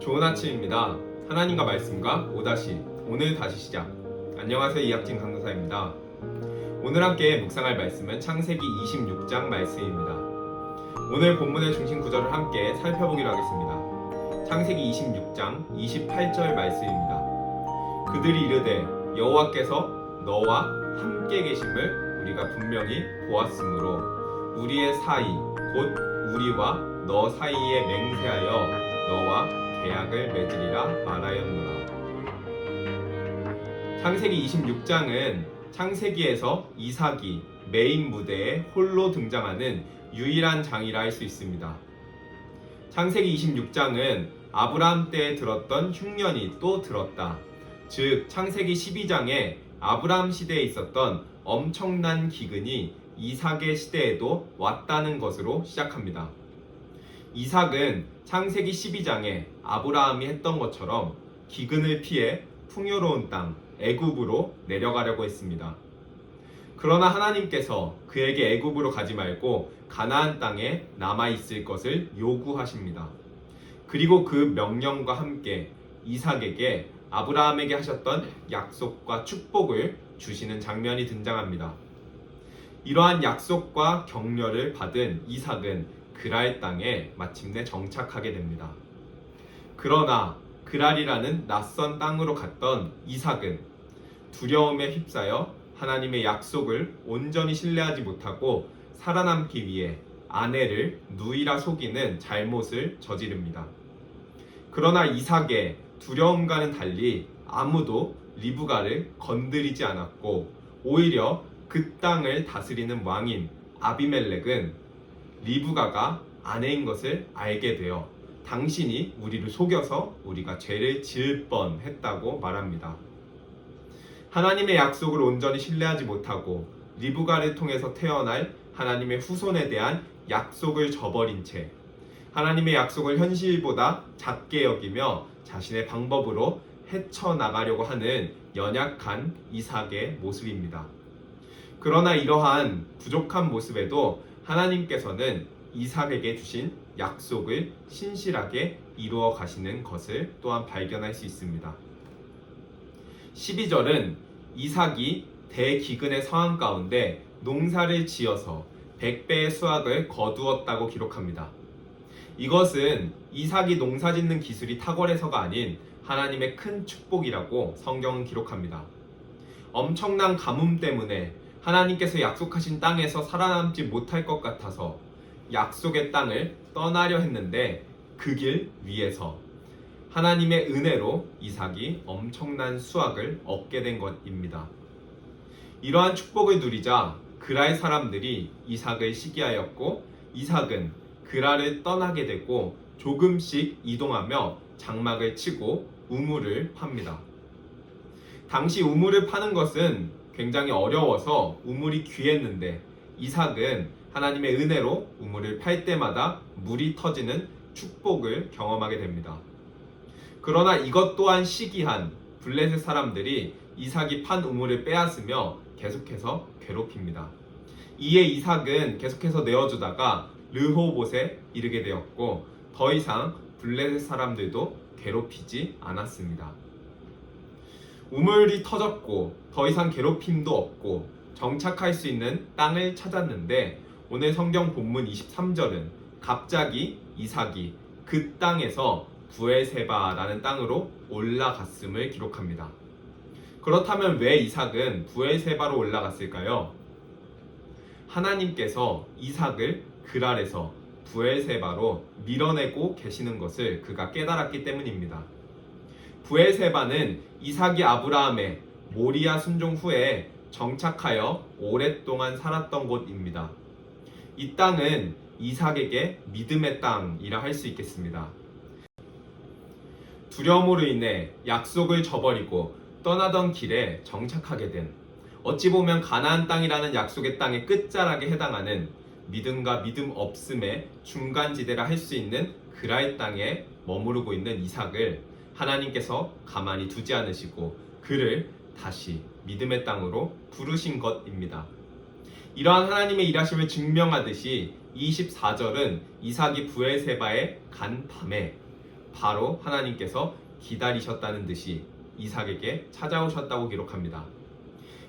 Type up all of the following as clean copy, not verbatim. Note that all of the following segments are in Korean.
좋은 아침입니다. 하나님과 말씀과 오늘 다시 시작. 안녕하세요, 이학진 강도사입니다. 오늘 함께 묵상할 말씀은 창세기 26장 말씀입니다. 오늘 본문의 중심 구절을 함께 살펴보기로 하겠습니다. 창세기 26장 28절 말씀입니다. 그들이 이르되 여호와께서 너와 함께 계심을 우리가 분명히 보았으므로 우리의 사이 곧 우리와 너 사이에 맹세하여 너와 계약을 맺으리라 말하였노라. 창세기 26장은 창세기에서 이삭이 메인 무대에 홀로 등장하는 유일한 장이라 할 수 있습니다. 창세기 26장은 아브라함 때에 들었던 흉년이 또 들었다. 즉 창세기 12장에 아브라함 시대에 있었던 엄청난 기근이 이삭의 시대에도 왔다는 것으로 시작합니다. 이삭은 창세기 12장에 아브라함이 했던 것처럼 기근을 피해 풍요로운 땅 애굽으로 내려가려고 했습니다. 그러나 하나님께서 그에게 애굽으로 가지 말고 가나안 땅에 남아 있을 것을 요구하십니다. 그리고 그 명령과 함께 이삭에게 아브라함에게 하셨던 약속과 축복을 주시는 장면이 등장합니다. 이러한 약속과 격려를 받은 이삭은 그랄 땅에 마침내 정착하게 됩니다. 그러나 그랄이라는 낯선 땅으로 갔던 이삭은 두려움에 휩싸여 하나님의 약속을 온전히 신뢰하지 못하고 살아남기 위해 아내를 누이라 속이는 잘못을 저지릅니다. 그러나 이삭의 두려움과는 달리 아무도 리브가를 건드리지 않았고 오히려 그 땅을 다스리는 왕인 아비멜렉은 리브가가 아내인 것을 알게 되어 당신이 우리를 속여서 우리가 죄를 지을 뻔했다고 말합니다. 하나님의 약속을 온전히 신뢰하지 못하고 리브가를 통해서 태어날 하나님의 후손에 대한 약속을 저버린 채 하나님의 약속을 현실보다 작게 여기며 자신의 방법으로 헤쳐나가려고 하는 연약한 이삭의 모습입니다. 그러나 이러한 부족한 모습에도 하나님께서는 이삭에게 주신 약속을 신실하게 이루어 가시는 것을 또한 발견할 수 있습니다. 12절은 이삭이 대기근의 상황 가운데 농사를 지어서 100배의 수확을 거두었다고 기록합니다. 이것은 이삭이 농사 짓는 기술이 탁월해서가 아닌 하나님의 큰 축복이라고 성경은 기록합니다. 엄청난 가뭄 때문에 하나님께서 약속하신 땅에서 살아남지 못할 것 같아서 약속의 땅을 떠나려 했는데 그 길 위에서 하나님의 은혜로 이삭이 엄청난 수확을 얻게 된 것입니다. 이러한 축복을 누리자 그랄 사람들이 이삭을 시기하였고 이삭은 그랄을 떠나게 되고 조금씩 이동하며 장막을 치고 우물을 팝니다. 당시 우물을 파는 것은 굉장히 어려워서 우물이 귀했는데 이삭은 하나님의 은혜로 우물을 팔 때마다 물이 터지는 축복을 경험하게 됩니다. 그러나 이것 또한 시기한 블레셋 사람들이 이삭이 판 우물을 빼앗으며 계속해서 괴롭힙니다. 이에 이삭은 계속해서 내어주다가 르호봇에 이르게 되었고 더 이상 블레셋 사람들도 괴롭히지 않았습니다. 우물이 터졌고 더 이상 괴롭힘도 없고 정착할 수 있는 땅을 찾았는데 오늘 성경 본문 23절은 갑자기 이삭이 그 땅에서 부엘세바라는 땅으로 올라갔음을 기록합니다. 그렇다면 왜 이삭은 부엘세바로 올라갔을까요? 하나님께서 이삭을 그랄에서 부엘세바로 밀어내고 계시는 것을 그가 깨달았기 때문입니다. 부엘세바는 이삭이 아브라함의 모리아 순종 후에 정착하여 오랫동안 살았던 곳입니다. 이 땅은 이삭에게 믿음의 땅이라 할 수 있겠습니다. 두려움으로 인해 약속을 저버리고 떠나던 길에 정착하게 된 어찌 보면 가나안 땅이라는 약속의 땅의 끝자락에 해당하는 믿음과 믿음 없음의 중간지대라 할 수 있는 그랄 땅에 머무르고 있는 이삭을 하나님께서 가만히 두지 않으시고 그를 다시 믿음의 땅으로 부르신 것입니다. 이러한 하나님의 일하심을 증명하듯이 24절은 이삭이 부엘세바에 간 밤에 바로 하나님께서 기다리셨다는 듯이 이삭에게 찾아오셨다고 기록합니다.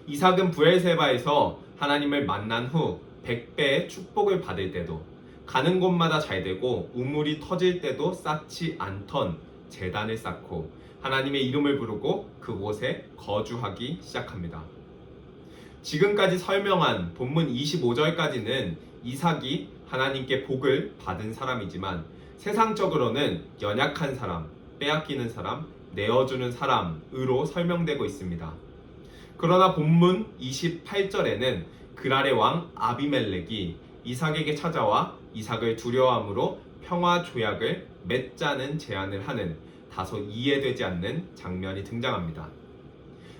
이삭은 브엘세바에서 하나님을 만난 후 100배의 축복을 받을 때도, 가는 곳마다 잘 되고 우물이 터질 때도 쌓지 않던 제단을 쌓고 하나님의 이름을 부르고 그곳에 거주하기 시작합니다. 지금까지 설명한 본문 25절까지는 이삭이 하나님께 복을 받은 사람이지만 세상적으로는 연약한 사람, 빼앗기는 사람, 내어주는 사람으로 설명되고 있습니다. 그러나 본문 28절에는 그랄의 왕 아비멜렉이 이삭에게 찾아와 이삭을 두려워함으로 평화 조약을 맺자는 제안을 하는 다소 이해되지 않는 장면이 등장합니다.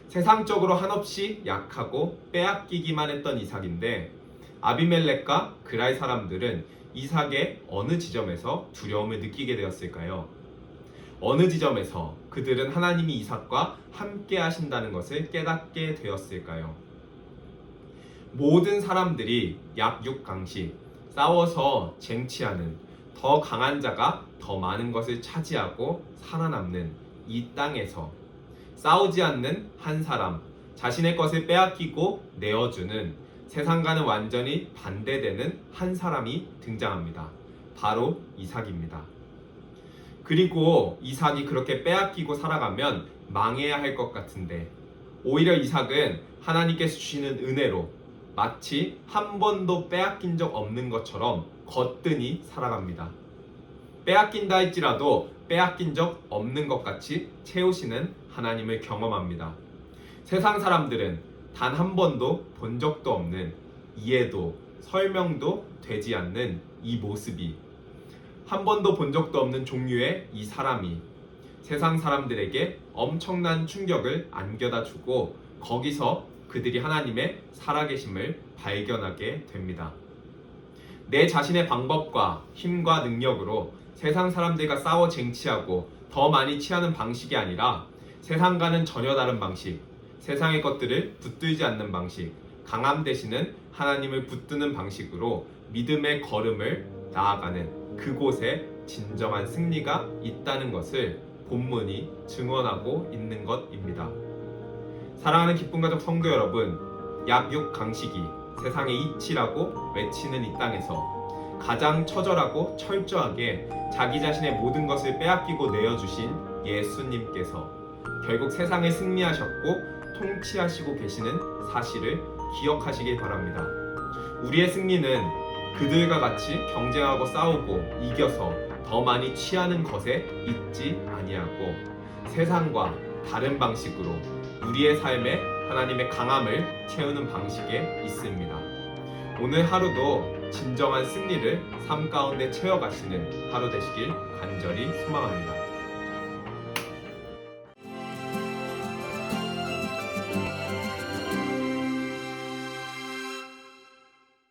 세상적으로 한없이 약하고 빼앗기기만 했던 이삭인데 아비멜렉과 그랄 사람들은 이삭의 어느 지점에서 두려움을 느끼게 되었을까요? 어느 지점에서 그들은 하나님이 이삭과 함께 하신다는 것을 깨닫게 되었을까요? 모든 사람들이 약 6강씩 싸워서 쟁취하는, 더 강한 자가 더 많은 것을 차지하고 살아남는 이 땅에서 싸우지 않는 한 사람, 자신의 것을 빼앗기고 내어주는, 세상과는 완전히 반대되는 한 사람이 등장합니다. 바로 이삭입니다. 그리고 이삭이 그렇게 빼앗기고 살아가면 망해야 할 것 같은데 오히려 이삭은 하나님께서 주시는 은혜로 마치 한 번도 빼앗긴 적 없는 것처럼 거뜬히 살아갑니다. 빼앗긴다 할지라도 빼앗긴 적 없는 것 같이 채우시는 하나님을 경험합니다. 세상 사람들은 단 한 번도 본 적도 없는, 이해도 설명도 되지 않는 이 모습이, 한 번도 본 적도 없는 종류의 이 사람이 세상 사람들에게 엄청난 충격을 안겨다 주고 거기서 그들이 하나님의 살아계심을 발견하게 됩니다. 내 자신의 방법과 힘과 능력으로 세상 사람들과 싸워 쟁취하고 더 많이 취하는 방식이 아니라 세상과는 전혀 다른 방식, 세상의 것들을 붙들지 않는 방식, 강함 대신은 하나님을 붙드는 방식으로 믿음의 걸음을 나아가는 그곳에 진정한 승리가 있다는 것을 본문이 증언하고 있는 것입니다. 사랑하는 기쁨가족 성도 여러분, 약 6강식이 세상의 이치라고 외치는 이 땅에서 가장 처절하고 철저하게 자기 자신의 모든 것을 빼앗기고 내어주신 예수님께서 결국 세상을 승리하셨고 통치하시고 계시는 사실을 기억하시길 바랍니다. 우리의 승리는 그들과 같이 경쟁하고 싸우고 이겨서 더 많이 취하는 것에 있지 아니하고 세상과 다른 방식으로 우리의 삶에 하나님의 강함을 채우는 방식에 있습니다. 오늘 하루도 진정한 승리를 삶 가운데 채워가시는 하루 되시길 간절히 소망합니다.